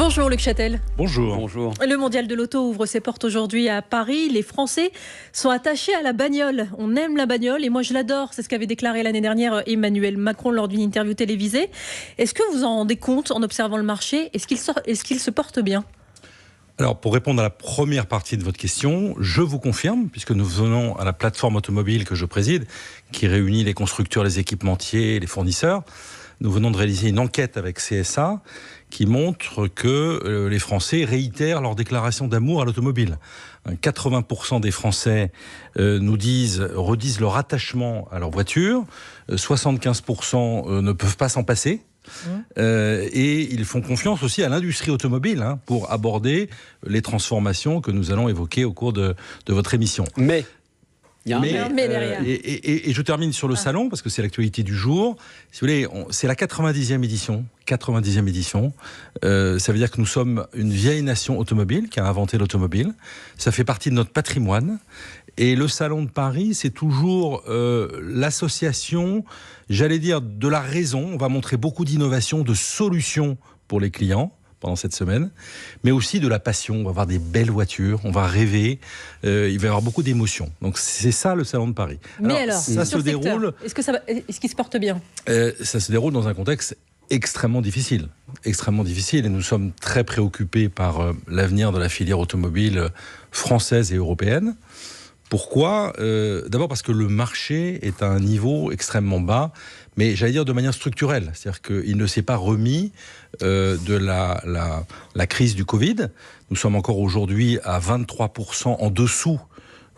Bonjour Luc Châtel. Bonjour. Bonjour. Le mondial de l'auto ouvre ses portes aujourd'hui à Paris. Les Français sont attachés à la bagnole. On aime la bagnole et moi je l'adore. C'est ce qu'avait déclaré l'année dernière Emmanuel Macron lors d'une interview télévisée. Est-ce que vous en rendez compte en observant le marché ? Est-ce qu'il se porte bien ? Alors, pour répondre à la première partie de votre question, je vous confirme, puisque nous venons à la plateforme automobile que je préside, qui réunit les constructeurs, les équipementiers, les fournisseurs. Nous venons de réaliser une enquête avec CSA qui montre que les Français réitèrent leur déclaration d'amour à l'automobile. 80% des Français redisent leur attachement à leur voiture. 75% ne peuvent pas s'en passer. Et ils font confiance aussi à l'industrie automobile pour aborder les transformations que nous allons évoquer au cours de votre émission. Mais il y a un mais derrière. Et je termine sur le salon, parce que c'est l'actualité du jour. Si vous voulez, c'est la 90e édition. 90e édition. Ça veut dire que nous sommes une vieille nation automobile qui a inventé l'automobile. Ça fait partie de notre patrimoine. Et le Salon de Paris, c'est toujours l'association, j'allais dire, de la raison. On va montrer beaucoup d'innovations, de solutions pour les clients pendant cette semaine, mais aussi de la passion. On va avoir des belles voitures, on va rêver, il va y avoir beaucoup d'émotions. Donc c'est ça le Salon de Paris. Mais alors ça se déroule... Est-ce qu'il se porte bien ? Ça se déroule dans un contexte extrêmement difficile, et nous sommes très préoccupés par l'avenir de la filière automobile française et européenne. Pourquoi ? D'abord parce que le marché est à un niveau extrêmement bas, mais j'allais dire de manière structurelle. C'est-à-dire qu'il ne s'est pas remis de la crise du Covid. Nous sommes encore aujourd'hui à 23% en dessous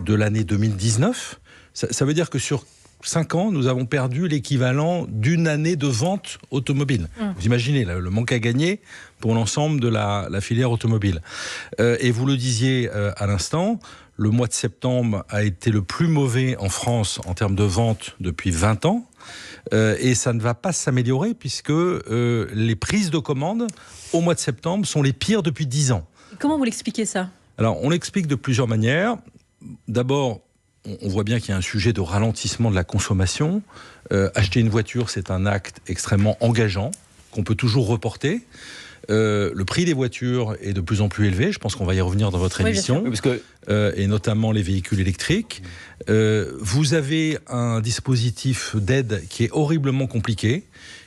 de l'année 2019. Ça veut dire que sur 5 ans, nous avons perdu l'équivalent d'une année de vente automobile. Vous imaginez le manque à gagner pour l'ensemble de la filière automobile. Et vous le disiez à l'instant, le mois de septembre a été le plus mauvais en France en termes de vente depuis 20 ans. Et ça ne va pas s'améliorer puisque les prises de commandes au mois de septembre sont les pires depuis 10 ans. Comment vous l'expliquez ça ? Alors, on l'explique de plusieurs manières. D'abord, on voit bien qu'il y a un sujet de ralentissement de la consommation. Acheter une voiture, c'est un acte extrêmement engageant qu'on peut toujours reporter. Le prix des voitures est de plus en plus élevé. Je pense qu'on va y revenir dans votre émission. Oui, parce que... et notamment les véhicules électriques. Vous avez un dispositif d'aide qui est horriblement compliqué,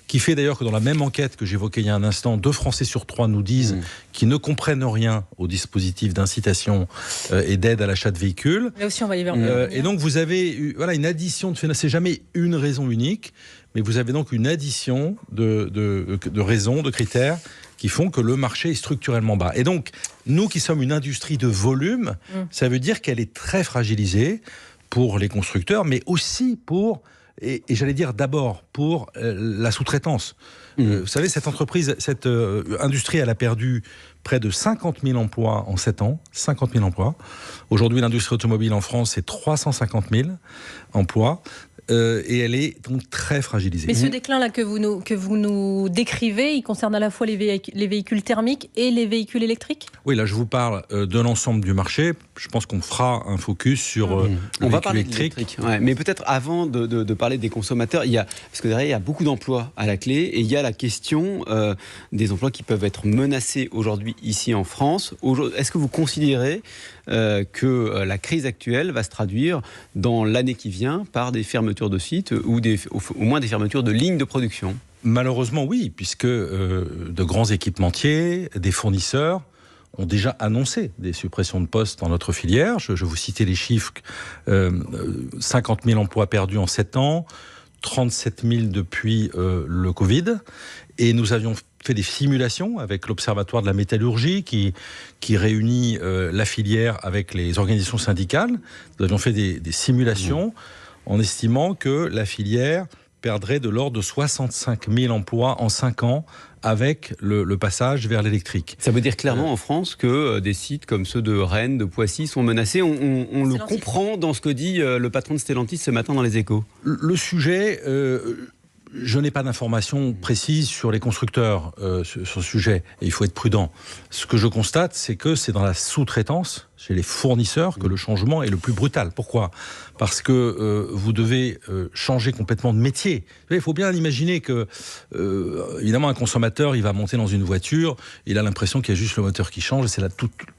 qui fait d'ailleurs que dans la même enquête que j'évoquais il y a un instant, 2 Français sur 3 nous disent qu'ils ne comprennent rien au dispositif d'incitation et d'aide à l'achat de véhicules. Là aussi, on va y revenir. Et donc vous avez une addition de phénomènes. C'est jamais une raison unique, mais vous avez donc une addition de raisons, de critères qui font que le marché est structurellement bas. Et donc, nous qui sommes une industrie de volume, ça veut dire qu'elle est très fragilisée pour les constructeurs, mais aussi pour, et j'allais dire d'abord, pour la sous-traitance. Vous savez, cette industrie, elle a perdu près de 50 000 emplois en 7 ans. 50 000 emplois. Aujourd'hui, l'industrie automobile en France, c'est 350 000 emplois. Et elle est donc très fragilisée. Mais ce déclin-là que vous nous décrivez, il concerne à la fois les véhicules thermiques et les véhicules électriques ? Oui, là je vous parle de l'ensemble du marché. Je pense qu'on fera un focus sur le véhicule électrique. Ouais, mais peut-être avant de parler des consommateurs, parce que derrière il y a beaucoup d'emplois à la clé et il y a la question des emplois qui peuvent être menacés aujourd'hui ici en France. Est-ce que vous considérez que la crise actuelle va se traduire dans l'année qui vient par des fermetures de sites ou au moins des fermetures de lignes de production ? Malheureusement oui, puisque de grands équipementiers, des fournisseurs ont déjà annoncé des suppressions de postes dans notre filière. Je vous citais les chiffres, 50 000 emplois perdus en 7 ans, 37 000 depuis le Covid. Et nous avions fait des simulations avec l'Observatoire de la métallurgie qui réunit la filière avec les organisations syndicales. Nous avions fait des simulations en estimant que la filière perdrait de l'ordre de 65 000 emplois en 5 ans avec le passage vers l'électrique. Ça veut dire clairement en France que des sites comme ceux de Rennes, de Poissy sont menacés. On le comprend dans ce que dit le patron de Stellantis ce matin dans Les Échos. Le sujet... je n'ai pas d'informations précises sur les constructeurs sur ce sujet, et il faut être prudent. Ce que je constate, c'est que c'est dans la sous-traitance, chez les fournisseurs que le changement est le plus brutal. Pourquoi ? Parce que vous devez changer complètement de métier. Il faut bien imaginer que, évidemment, un consommateur, il va monter dans une voiture, il a l'impression qu'il y a juste le moteur qui change, et c'est là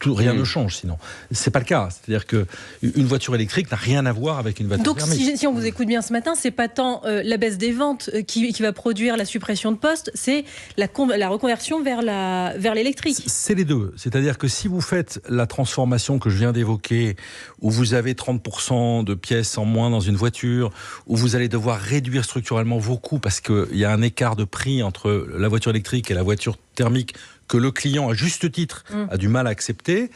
rien ne change sinon. C'est pas le cas. C'est-à-dire qu'une voiture électrique n'a rien à voir avec une voiture thermique. Donc si on vous écoute bien ce matin, c'est pas tant la baisse des ventes qui va produire la suppression de postes, c'est la reconversion vers l'électrique. C'est les deux. C'est-à-dire que si vous faites la transformation que je viens d'évoquer, où vous avez 30% de pièces en moins dans une voiture, où vous allez devoir réduire structurellement vos coûts parce qu'il y a un écart de prix entre la voiture électrique et la voiture thermique que le client, à juste titre, a du mal à accepter.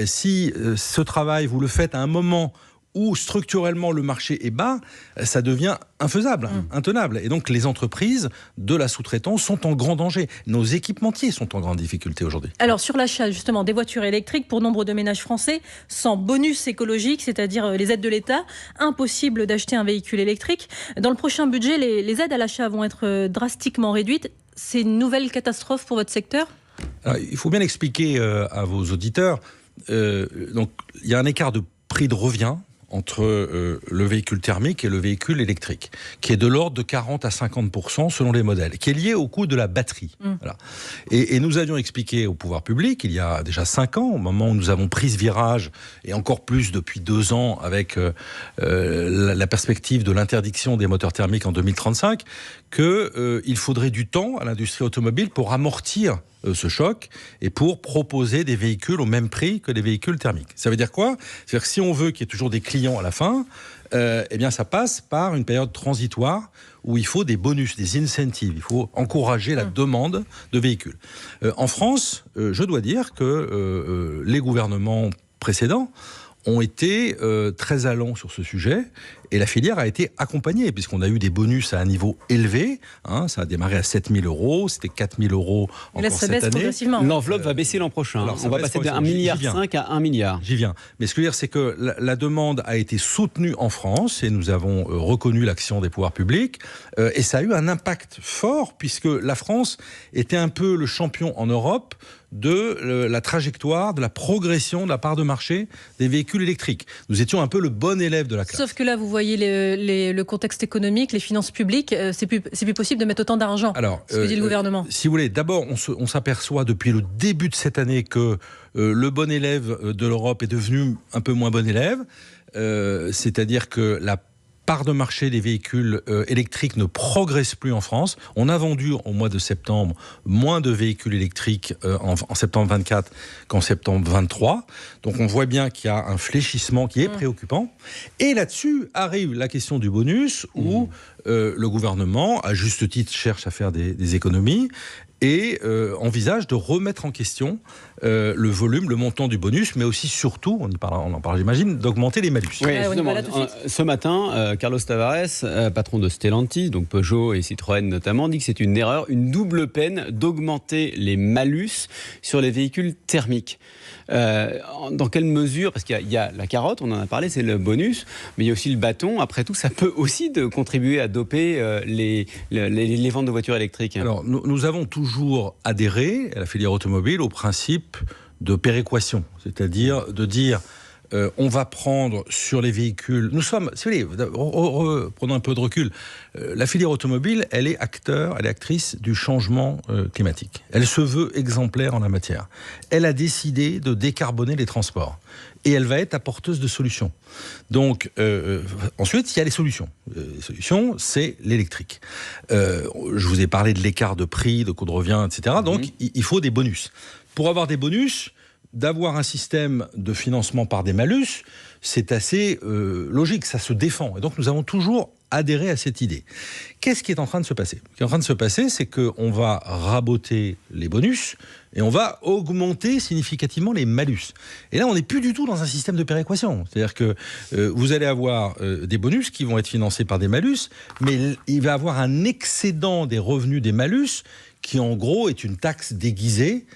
Si ce travail, vous le faites à un moment où structurellement le marché est bas, ça devient infaisable, intenable. Et donc les entreprises de la sous-traitance sont en grand danger. Nos équipementiers sont en grande difficulté aujourd'hui. Alors sur l'achat justement des voitures électriques, pour nombre de ménages français, sans bonus écologique, c'est-à-dire les aides de l'État, impossible d'acheter un véhicule électrique. Dans le prochain budget, les aides à l'achat vont être drastiquement réduites. C'est une nouvelle catastrophe pour votre secteur ? Alors, il faut bien expliquer à vos auditeurs, donc il y a un écart de prix de revient entre le véhicule thermique et le véhicule électrique, qui est de l'ordre de 40 à 50% selon les modèles, qui est lié au coût de la batterie. Voilà. Et nous avions expliqué au pouvoir public, il y a déjà 5 ans, au moment où nous avons pris ce virage, et encore plus depuis 2 ans, avec la perspective de l'interdiction des moteurs thermiques en 2035, qu'il faudrait du temps à l'industrie automobile pour amortir ce choc et pour proposer des véhicules au même prix que les véhicules thermiques. Ça veut dire quoi ? C'est-à-dire que si on veut qu'il y ait toujours des clients à la fin, eh bien ça passe par une période transitoire où il faut des bonus, des incentives. Il faut encourager la demande de véhicules. En France, je dois dire que les gouvernements précédents ont été très allants sur ce sujet, et la filière a été accompagnée, puisqu'on a eu des bonus à un niveau élevé. Ça a démarré à 7 000 €, c'était 4 000 € encore cette année. L'enveloppe va baisser l'an prochain. On va passer de 1,5 milliard à 1 milliard. J'y viens. Mais ce que je veux dire, c'est que la demande a été soutenue en France, et nous avons reconnu l'action des pouvoirs publics, et ça a eu un impact fort, puisque la France était un peu le champion en Europe de la trajectoire, de la progression de la part de marché des véhicules électriques. Nous étions un peu le bon élève de la classe. Sauf que là, vous voyez le contexte économique, les finances publiques, c'est plus possible de mettre autant d'argent. Alors, ce que dit le gouvernement. Si vous voulez, d'abord, on s'aperçoit depuis le début de cette année que le bon élève de l'Europe est devenu un peu moins bon élève. C'est-à-dire que la part de marché des véhicules électriques ne progresse plus en France. On a vendu au mois de septembre moins de véhicules électriques en septembre 24 qu'en septembre 23. Donc on voit bien qu'il y a un fléchissement qui est préoccupant. Et là-dessus arrive la question du bonus où le gouvernement, à juste titre, cherche à faire des économies et envisage de remettre en question le volume, le montant du bonus, mais aussi, surtout, on en parle j'imagine, d'augmenter les malus. Oui, ce matin, Carlos Tavares, patron de Stellantis, donc Peugeot et Citroën notamment, dit que c'est une erreur, une double peine d'augmenter les malus sur les véhicules thermiques. Dans quelle mesure ? Parce qu'il y a la carotte, on en a parlé, c'est le bonus, mais il y a aussi le bâton. Après tout, ça peut aussi contribuer à doper les ventes de voitures électriques. Alors, nous avons toujours adhéré à la filière automobile au principe de péréquation, c'est-à-dire de dire on va prendre sur les véhicules. Nous sommes, si vous voulez, prenons un peu de recul. La filière automobile, elle est actrice du changement climatique. Elle se veut exemplaire en la matière. Elle a décidé de décarboner les transports. Et elle va être apporteuse de solutions. Donc, ensuite, il y a les solutions. Les solutions, c'est l'électrique. Je vous ai parlé de l'écart de prix, de coût de revient, etc. Donc, il faut des bonus. Pour avoir des bonus, d'avoir un système de financement par des malus, c'est assez logique, ça se défend. Et donc nous avons toujours adhéré à cette idée. Qu'est-ce qui est en train de se passer ? Ce qui est en train de se passer, c'est qu'on va raboter les bonus et on va augmenter significativement les malus. Et là, on n'est plus du tout dans un système de péréquation. C'est-à-dire que vous allez avoir des bonus qui vont être financés par des malus, mais il va y avoir un excédent des revenus des malus qui en gros est une taxe déguisée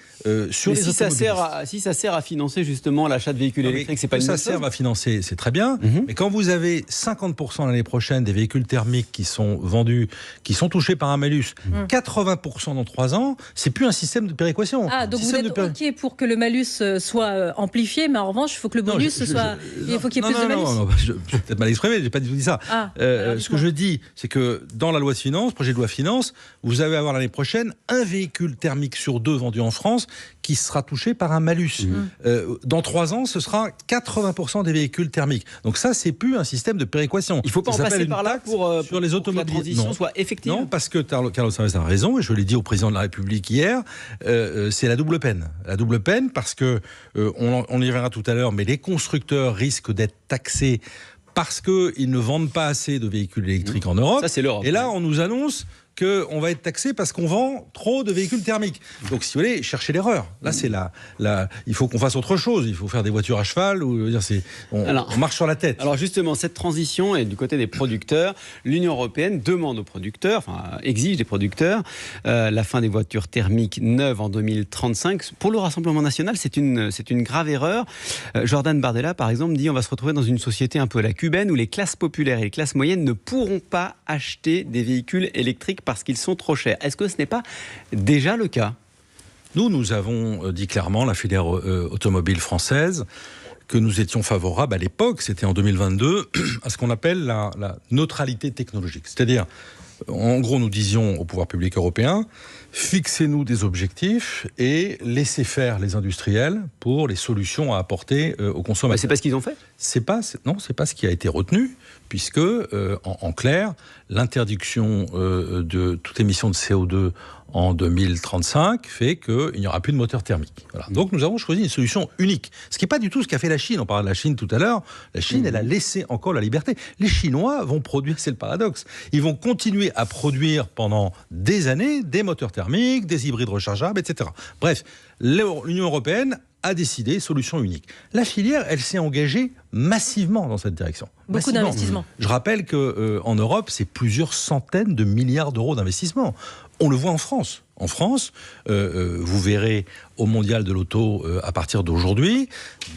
sur les automobilistes. Si ça sert à financer justement l'achat de véhicules électriques, c'est pas une bonne chose. Ça sert à financer, c'est très bien, mais quand vous avez 50% l'année prochaine des véhicules véhicules thermiques qui sont vendus, qui sont touchés par un malus, 80% dans 3 ans, c'est plus un système de péréquation. Ah, donc vous êtes OK pour que le malus soit amplifié, mais en revanche, il faut que le bonus soit... Il faut qu'il y ait plus de malus. Non, je vais peut-être mal exprimé, je n'ai pas du tout dit ça. Ce que je dis, c'est que dans la loi de finances, projet de loi de finances, vous allez avoir l'année prochaine un véhicule thermique sur 2 vendu en France qui sera touché par un malus. Dans 3 ans, ce sera 80% des véhicules thermiques. Donc ça, c'est plus un système de péréquation. Il ne faut pas en passer par là pour sur les automobiles. Que la transition soit effective. Non, parce que Carlos Sainz a raison, et je l'ai dit au président de la République hier, c'est la double peine. La double peine parce que, on y verra tout à l'heure, mais les constructeurs risquent d'être taxés parce qu'ils ne vendent pas assez de véhicules électriques en Europe. Ça, c'est l'Europe. Et là, on nous annonce qu'on va être taxé parce qu'on vend trop de véhicules thermiques. Donc, si vous voulez, cherchez l'erreur. Là, c'est il faut qu'on fasse autre chose. Il faut faire des voitures à cheval. On marche sur la tête. Alors, justement, cette transition est du côté des producteurs. L'Union européenne demande aux producteurs, enfin, exige des producteurs, la fin des voitures thermiques neuves en 2035. Pour le Rassemblement national, c'est une grave erreur. Jordan Bardella, par exemple, dit on va se retrouver dans une société un peu à la cubaine où les classes populaires et les classes moyennes ne pourront pas acheter des véhicules électriques parce qu'ils sont trop chers. Est-ce que ce n'est pas déjà le cas ? Nous avons dit clairement, la filière automobile française, que nous étions favorables à l'époque, c'était en 2022, à ce qu'on appelle la neutralité technologique. C'est-à-dire, en gros, nous disions au pouvoir public européen, fixez-nous des objectifs et laissez faire les industriels pour les solutions à apporter aux consommateurs. C'est pas ce qu'ils ont fait ? C'est pas ce qui a été retenu, puisque, en clair, l'interdiction de toute émission de CO2 en 2035 fait qu'il n'y aura plus de moteur thermique. Voilà. Donc nous avons choisi une solution unique. Ce qui n'est pas du tout ce qu'a fait la Chine. On parlait de la Chine tout à l'heure. La Chine, elle a laissé encore la liberté. Les Chinois vont produire, c'est le paradoxe, ils vont continuer à produire pendant des années des moteurs thermiques, des hybrides rechargeables, etc. Bref, l'Union européenne a décidé solution unique. La filière, elle s'est engagée massivement dans cette direction. Beaucoup d'investissements. Je rappelle qu'en Europe, c'est plusieurs centaines de milliards d'euros d'investissement. On le voit en France. En France, vous verrez au Mondial de l'Auto, à partir d'aujourd'hui,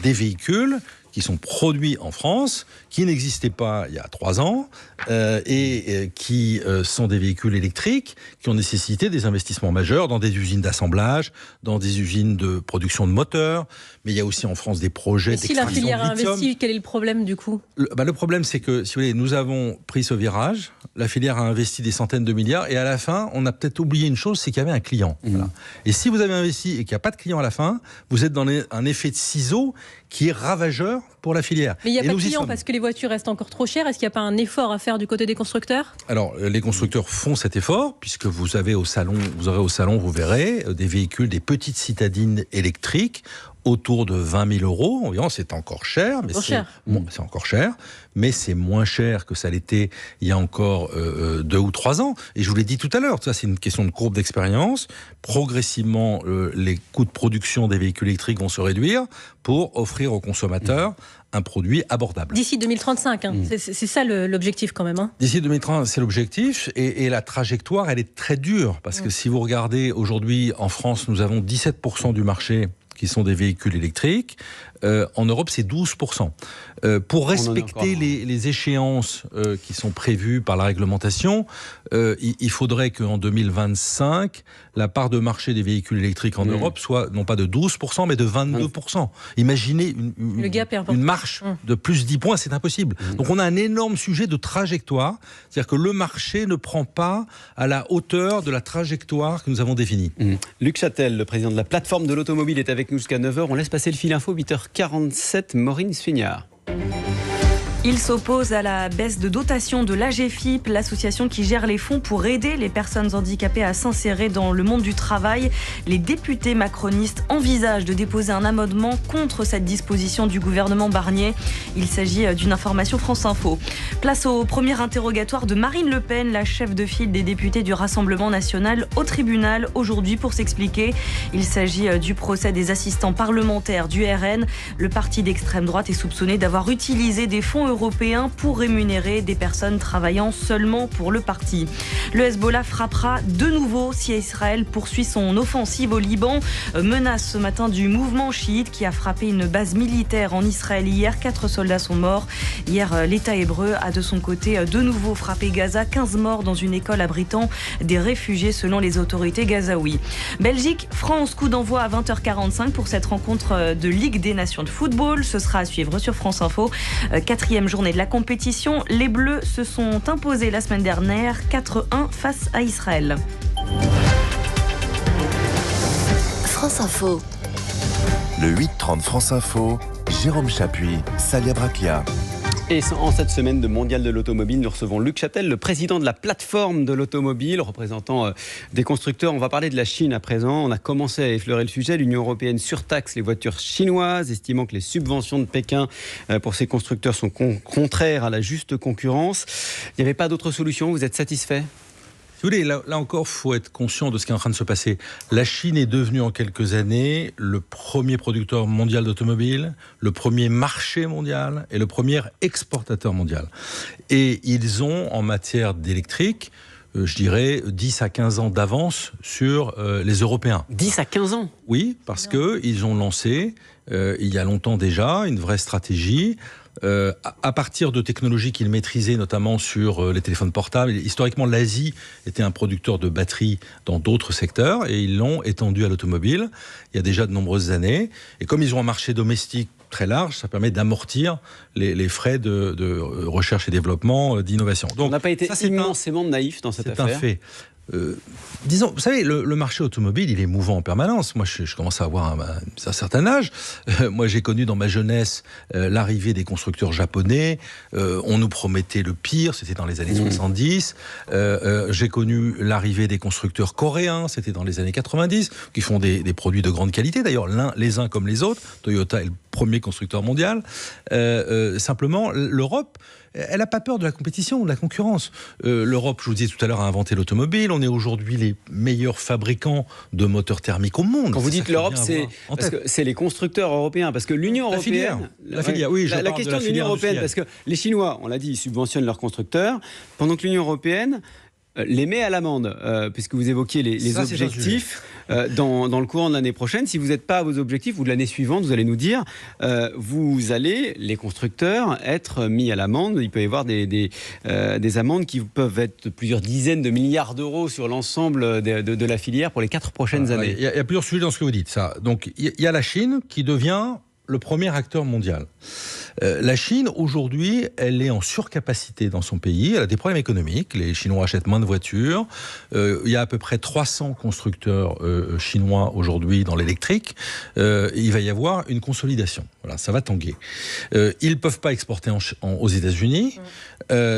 des véhicules qui sont produits en France, qui n'existaient pas il y a 3 ans, et qui sont des véhicules électriques qui ont nécessité des investissements majeurs dans des usines d'assemblage, dans des usines de production de moteurs, mais il y a aussi en France des projets d'extraction de lithium. Si la filière a investi, quel est le problème du coup ? Le problème, c'est que, si vous voulez, nous avons pris ce virage, la filière a investi des centaines de milliards, et à la fin, on a peut-être oublié une chose, c'est qu'il y avait un client. Voilà. Et si vous avez investi et qu'il n'y a pas de client à la fin, vous êtes dans un effet de ciseau qui est ravageur pour la filière. Mais il n'y a pas de client parce que les voitures restent encore trop chères. Est-ce qu'il n'y a pas un effort à faire du côté des constructeurs ? Alors, les constructeurs font cet effort, puisque vous aurez au salon, vous verrez, des véhicules, des petites citadines électriques, autour de 20 000 euros environ. C'est encore cher, mais c'est encore cher, mais c'est moins cher que ça l'était il y a encore 2 ou 3 ans. Et je vous l'ai dit tout à l'heure, ça c'est une question de courbe d'expérience. Progressivement, les coûts de production des véhicules électriques vont se réduire pour offrir aux consommateurs un produit abordable. D'ici 2035, c'est ça l'objectif quand même. D'ici 2030, c'est l'objectif, et la trajectoire, elle est très dure, parce que si vous regardez aujourd'hui, en France, nous avons 17% du marché qui sont des véhicules électriques. En Europe, c'est 12%. Pour respecter les échéances qui sont prévues par la réglementation, il faudrait qu'en 2025, la part de marché des véhicules électriques en Europe soit non pas de 12%, mais de 22%. Imaginez une marche de plus 10 points, c'est impossible. Donc on a un énorme sujet de trajectoire, c'est-à-dire que le marché ne prend pas à la hauteur de la trajectoire que nous avons définie. Luc Châtel, le président de la plateforme de l'automobile, est avec nous jusqu'à 9h. On laisse passer le fil info, 8h47, Maureen Sfignard. Il s'oppose à la baisse de dotation de l'AGEFIP, l'association qui gère les fonds pour aider les personnes handicapées à s'insérer dans le monde du travail. Les députés macronistes envisagent de déposer un amendement contre cette disposition du gouvernement Barnier. Il s'agit d'une information France Info. Place au premier interrogatoire de Marine Le Pen, la chef de file des députés du Rassemblement national, au tribunal aujourd'hui pour s'expliquer. Il s'agit du procès des assistants parlementaires du RN. Le parti d'extrême droite est soupçonné d'avoir utilisé des fonds européen pour rémunérer des personnes travaillant seulement pour le parti. Le Hezbollah frappera de nouveau si Israël poursuit son offensive au Liban. Menace ce matin du mouvement chiite qui a frappé une base militaire en Israël hier. 4 soldats sont morts. Hier, l'État hébreu a de son côté de nouveau frappé Gaza. 15 morts dans une école abritant des réfugiés selon les autorités gazaouis. Belgique-France, coup d'envoi à 20h45 pour cette rencontre de Ligue des Nations de football. Ce sera à suivre sur France Info. 4e journée de la compétition. Les Bleus se sont imposés la semaine dernière 4-1 face à Israël. France Info. Le 8-30 France Info, Jérôme Chapuis, Salia Braclia. Et en cette semaine de Mondial de l'automobile, nous recevons Luc Châtel, le président de la plateforme de l'automobile, représentant des constructeurs. On va parler de la Chine à présent. On a commencé à effleurer le sujet. L'Union européenne surtaxe les voitures chinoises, estimant que les subventions de Pékin pour ces constructeurs sont contraires à la juste concurrence. Il n'y avait pas d'autre solution. Vous êtes satisfait ? Si vous voulez, là encore, il faut être conscient de ce qui est en train de se passer. La Chine est devenue en quelques années le premier producteur mondial d'automobiles, le premier marché mondial et le premier exportateur mondial. Et ils ont, en matière d'électrique, je dirais 10 à 15 ans d'avance sur les Européens. 10 à 15 ans ? Oui, parce qu'ils ont lancé, il y a longtemps déjà, une vraie stratégie. À partir de technologies qu'ils maîtrisaient, notamment sur les téléphones portables. Historiquement, l'Asie était un producteur de batteries dans d'autres secteurs et ils l'ont étendu à l'automobile il y a déjà de nombreuses années. Et comme ils ont un marché domestique très large, ça permet d'amortir les frais de recherche et développement, d'innovation. Donc, on n'a pas été immensément naïf dans cette affaire. C'est un fait. Disons, vous savez, le marché automobile, il est mouvant en permanence. Moi, je commence à avoir un certain âge. Moi, j'ai connu dans ma jeunesse l'arrivée des constructeurs japonais. On nous promettait le pire, c'était dans les années 70. J'ai connu l'arrivée des constructeurs coréens, c'était dans les années 90, qui font des produits de grande qualité. D'ailleurs, les uns comme les autres. Toyota est le premier constructeur mondial. Simplement, l'Europe, elle n'a pas peur de la compétition, de la concurrence. L'Europe, je vous disais tout à l'heure, a inventé l'automobile. On est aujourd'hui les meilleurs fabricants de moteurs thermiques au monde. Quand vous dites l'Europe, c'est les constructeurs européens. Parce que l'Union européenne... La filière, oui. La question de l'Union européenne, parce que les Chinois, on l'a dit, ils subventionnent leurs constructeurs, pendant que l'Union européenne les met à l'amende, puisque vous évoquiez les objectifs dans le courant de l'année prochaine. Si vous n'êtes pas à vos objectifs, ou de l'année suivante, vous allez nous dire, vous allez, les constructeurs, être mis à l'amende. Il peut y avoir des amendes qui peuvent être de plusieurs dizaines de milliards d'euros sur l'ensemble de la filière pour les 4 prochaines années. Il y a plusieurs sujets dans ce que vous dites. Ça. Donc, il y a la Chine qui devient le premier acteur mondial. La Chine, aujourd'hui, elle est en surcapacité dans son pays. Elle a des problèmes économiques. Les Chinois achètent moins de voitures. Il y a à peu près 300 constructeurs chinois aujourd'hui dans l'électrique. Il va y avoir une consolidation. Voilà, ça va tanguer. Ils ne peuvent pas exporter aux États-Unis.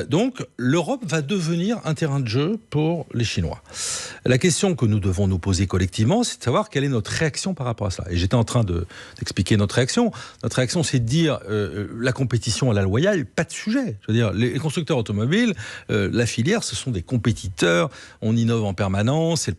Donc, l'Europe va devenir un terrain de jeu pour les Chinois. La question que nous devons nous poser collectivement, c'est de savoir quelle est notre réaction par rapport à cela. Et j'étais en train d'expliquer notre réaction. Notre réaction, c'est de dire la compétition à la loyale, pas de sujet. Je veux dire, les constructeurs automobiles, la filière, ce sont des compétiteurs. On innove en permanence. C'est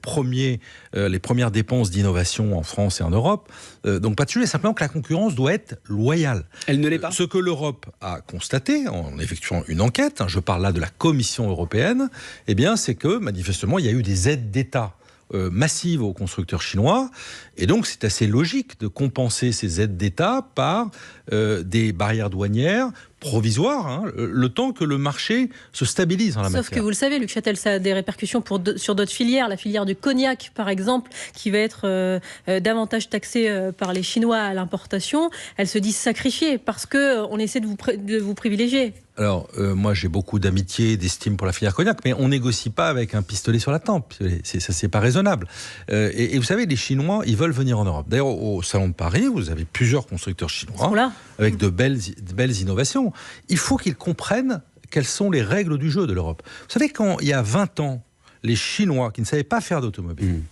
les premières dépenses d'innovation en France et en Europe. Donc pas de sujet. Simplement que la concurrence doit être loyale. Elle ne l'est pas. Ce que l'Europe a constaté en effectuant une enquête, je parle là de la Commission européenne, eh bien, c'est que manifestement, il y a eu des aides d'État massive aux constructeurs chinois, et donc c'est assez logique de compenser ces aides d'État par des barrières douanières provisoires, le temps que le marché se stabilise en la matière. Sauf que vous le savez, Luc Châtel, ça a des répercussions sur d'autres filières. La filière du cognac, par exemple, qui va être davantage taxée par les Chinois à l'importation, elle se dit sacrifiée parce qu'on essaie de vous privilégier. Alors, moi, j'ai beaucoup d'amitié et d'estime pour la filière cognac, mais on négocie pas avec un pistolet sur la tempe. C'est pas raisonnable. Et vous savez, les Chinois, ils veulent venir en Europe. D'ailleurs, au Salon de Paris, vous avez plusieurs constructeurs chinois avec de belles innovations. Il faut qu'ils comprennent quelles sont les règles du jeu de l'Europe. Vous savez, quand il y a 20 ans, les Chinois, qui ne savaient pas faire d'automobile,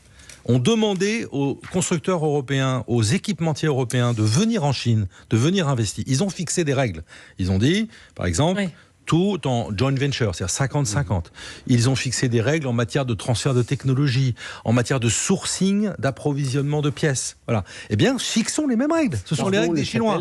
ont demandé aux constructeurs européens, aux équipementiers européens de venir en Chine, de venir investir. Ils ont fixé des règles. Ils ont dit, par exemple, tout en joint venture, c'est-à-dire 50-50. Ils ont fixé des règles en matière de transfert de technologie, en matière de sourcing, d'approvisionnement de pièces. Voilà. Eh bien, fixons les mêmes règles. Ce sont les règles des Chinois.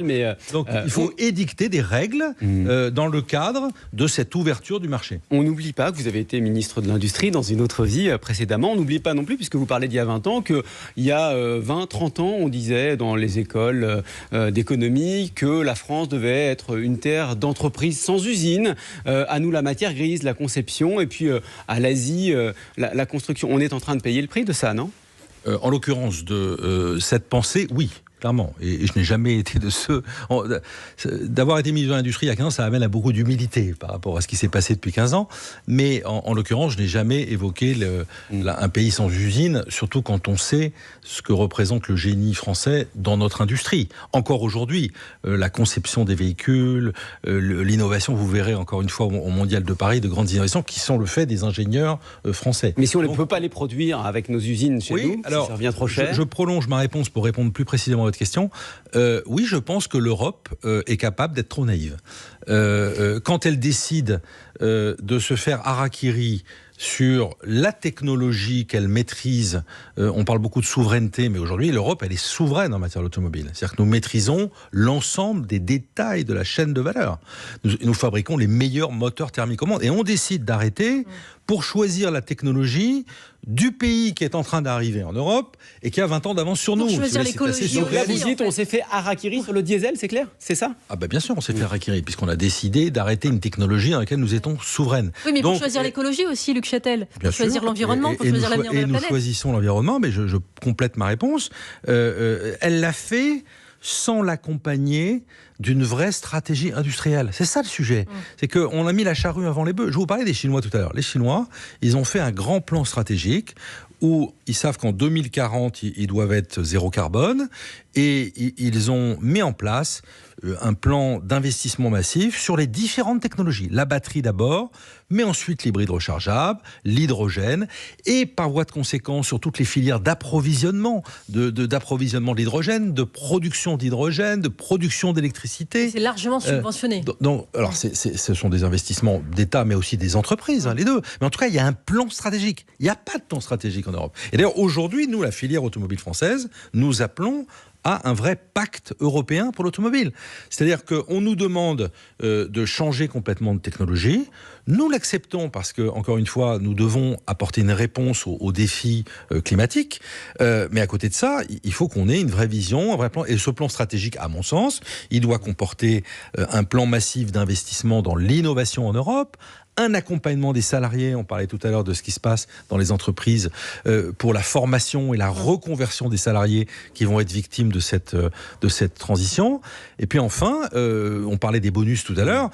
Donc, il faut édicter des règles dans le cadre de cette ouverture du marché. On n'oublie pas que vous avez été ministre de l'Industrie dans une autre vie précédemment. On n'oublie pas non plus, puisque vous parlez d'il y a 20 ans, qu'il y a 20-30 ans, on disait dans les écoles d'économie que la France devait être une terre d'entreprises sans usine. À nous la matière grise, la conception, et puis à l'Asie, la construction. On est en train de payer le prix de ça, non ? En l'occurrence de cette pensée, oui. Clairement, et je n'ai jamais été de ceux... D'avoir été ministre de l'Industrie il y a 15 ans, ça amène à beaucoup d'humilité par rapport à ce qui s'est passé depuis 15 ans. Mais en l'occurrence, je n'ai jamais évoqué un pays sans usine, surtout quand on sait ce que représente le génie français dans notre industrie. Encore aujourd'hui, la conception des véhicules, l'innovation, vous verrez encore une fois au Mondial de Paris, de grandes innovations qui sont le fait des ingénieurs français. Mais si on ne peut pas les produire avec nos usines chez nous, alors, ça revient trop cher. Je prolonge ma réponse pour répondre plus précisément à votre question. Oui, je pense que l'Europe est capable d'être trop naïve. Quand elle décide de se faire harakiri sur la technologie qu'elle maîtrise, on parle beaucoup de souveraineté, mais aujourd'hui, l'Europe, elle est souveraine en matière d'automobile. C'est-à-dire que nous maîtrisons l'ensemble des détails de la chaîne de valeur. Nous fabriquons les meilleurs moteurs thermiques au monde. Et on décide d'arrêter pour choisir la technologie du pays qui est en train d'arriver en Europe et qui a 20 ans d'avance sur nous. Choisir l'écologie. Donc là, vous dites, on s'est fait harakiri sur le diesel, c'est clair ? C'est ça ? Ah ben bien sûr, on s'est fait harakiri, puisqu'on a décidé d'arrêter une technologie dans laquelle nous étions souveraines. Oui, mais pour choisir l'écologie aussi, Luc Châtel. Pour choisir l'environnement, pour choisir l'avenir de la planète. Et nous choisissons l'environnement, mais je complète ma réponse. Elle l'a fait sans l'accompagner d'une vraie stratégie industrielle. C'est ça le sujet. C'est qu'on a mis la charrue avant les bœufs. Je vous parlais des Chinois tout à l'heure. Les Chinois, ils ont fait un grand plan stratégique où ils savent qu'en 2040, ils doivent être zéro carbone, et ils ont mis en place un plan d'investissement massif sur les différentes technologies. La batterie d'abord, mais ensuite l'hybride rechargeable, l'hydrogène, et par voie de conséquence sur toutes les filières d'approvisionnement, d'approvisionnement de l'hydrogène, de production d'hydrogène, de production d'électricité. C'est largement subventionné. Donc, alors ce sont des investissements d'État, mais aussi des entreprises, les deux. Mais en tout cas, il y a un plan stratégique. Il n'y a pas de plan stratégique en Europe. Et d'ailleurs, aujourd'hui, nous, la filière automobile française, nous appelons à un vrai pacte européen pour l'automobile. C'est-à-dire qu'on nous demande de changer complètement de technologie. Nous l'acceptons parce que, encore une fois, nous devons apporter une réponse aux défis climatiques. Mais à côté de ça, il faut qu'on ait une vraie vision, un vrai plan. Et ce plan stratégique, à mon sens, il doit comporter un plan massif d'investissement dans l'innovation en Europe, un accompagnement des salariés, on parlait tout à l'heure de ce qui se passe dans les entreprises pour la formation et la reconversion des salariés qui vont être victimes de cette transition. Et puis enfin, on parlait des bonus tout à l'heure,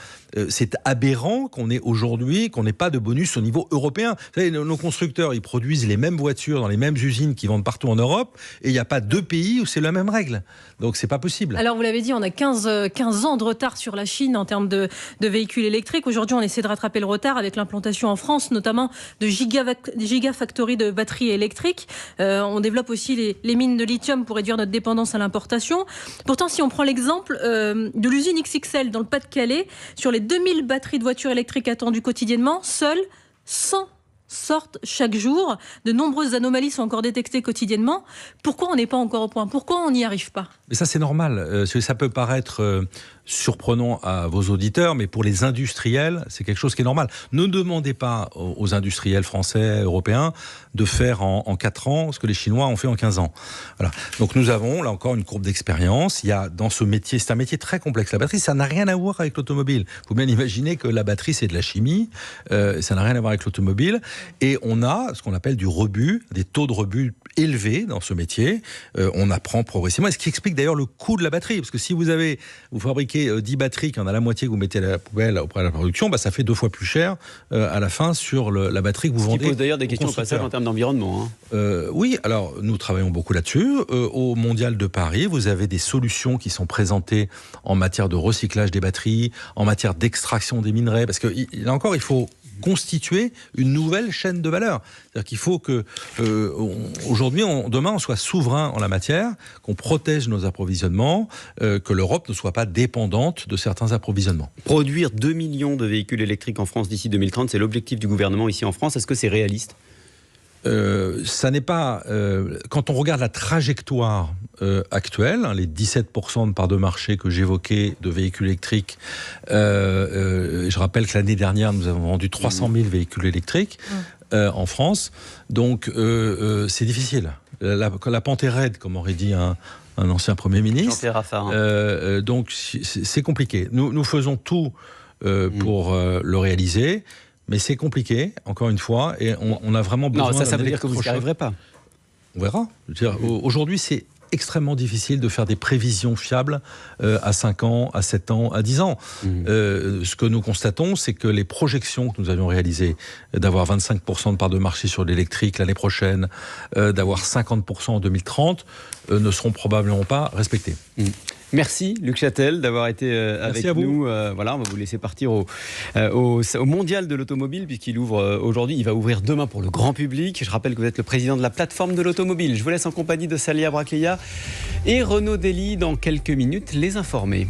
c'est aberrant qu'on n'ait pas de bonus au niveau européen. Vous savez, nos constructeurs, ils produisent les mêmes voitures dans les mêmes usines qui vendent partout en Europe, et il n'y a pas deux pays où c'est la même règle. Donc c'est pas possible. Alors vous l'avez dit, on a 15 ans de retard sur la Chine en termes de véhicules électriques. Aujourd'hui, on essaie de rattraper le retard avec l'implantation en France, notamment de gigafactories de batteries électriques. On développe aussi les mines de lithium pour réduire notre dépendance à l'importation. Pourtant, si on prend l'exemple de l'usine XXL dans le Pas-de-Calais, sur les 2000 batteries de voitures électriques attendues quotidiennement, seules 100 sortent chaque jour. De nombreuses anomalies sont encore détectées quotidiennement. Pourquoi on n'est pas encore au point ? Pourquoi on n'y arrive pas ? Mais ça, c'est normal. Ça peut paraître surprenant à vos auditeurs, mais pour les industriels, c'est quelque chose qui est normal. Ne demandez pas aux industriels français, européens, de faire en 4 ans ce que les Chinois ont fait en 15 ans. Voilà. Donc nous avons, là encore, une courbe d'expérience. Il y a dans ce métier, c'est un métier très complexe. La batterie, ça n'a rien à voir avec l'automobile. Il faut bien imaginer que la batterie, c'est de la chimie. Ça n'a rien à voir avec l'automobile. Et on a ce qu'on appelle du rebut, des taux de rebut élevés dans ce métier. On apprend progressivement. Et ce qui explique d'ailleurs le coût de la batterie. Parce que si vous fabriquez 10 batteries, qu'il y en a la moitié que vous mettez à la poubelle auprès de la production, ça fait 2 fois plus cher à la fin sur la batterie que vous vendez. Ce qui pose d'ailleurs des questions au passage en termes d'environnement. Oui, alors nous travaillons beaucoup là-dessus. Au Mondial de Paris, vous avez des solutions qui sont présentées en matière de recyclage des batteries, en matière d'extraction des minerais. Parce que là encore, il faut constituer une nouvelle chaîne de valeur. C'est-à-dire qu'il faut que, demain, on soit souverain en la matière, qu'on protège nos approvisionnements, que l'Europe ne soit pas dépendante de certains approvisionnements. Produire 2 millions de véhicules électriques en France d'ici 2030, c'est l'objectif du gouvernement ici en France. Est-ce que c'est réaliste ? Ça n'est pas... quand on regarde la trajectoire actuelle, les 17% de part de marché que j'évoquais de véhicules électriques, je rappelle que l'année dernière, nous avons vendu 300 000 véhicules électriques en France. Donc, c'est difficile. La pente est raide, comme aurait dit un ancien Premier ministre. Jean-Pierre Raffarin. Donc, c'est compliqué. Nous faisons tout pour le réaliser. Mais c'est compliqué, encore une fois, et on a vraiment besoin... Non, ça veut dire que vous n'y arriverez pas. On verra. Aujourd'hui, c'est extrêmement difficile de faire des prévisions fiables à 5 ans, à 7 ans, à 10 ans. Ce que nous constatons, c'est que les projections que nous avions réalisées, d'avoir 25% de part de marché sur l'électrique l'année prochaine, d'avoir 50% en 2030, ne seront probablement pas respectées. Merci Luc Châtel d'avoir été avec nous. Voilà, on va vous laisser partir au Mondial de l'automobile puisqu'il ouvre aujourd'hui. Il va ouvrir demain pour le grand public. Je rappelle que vous êtes le président de la plateforme de l'automobile. Je vous laisse en compagnie de Salia Braclia et Renaud Dely dans quelques minutes les informer.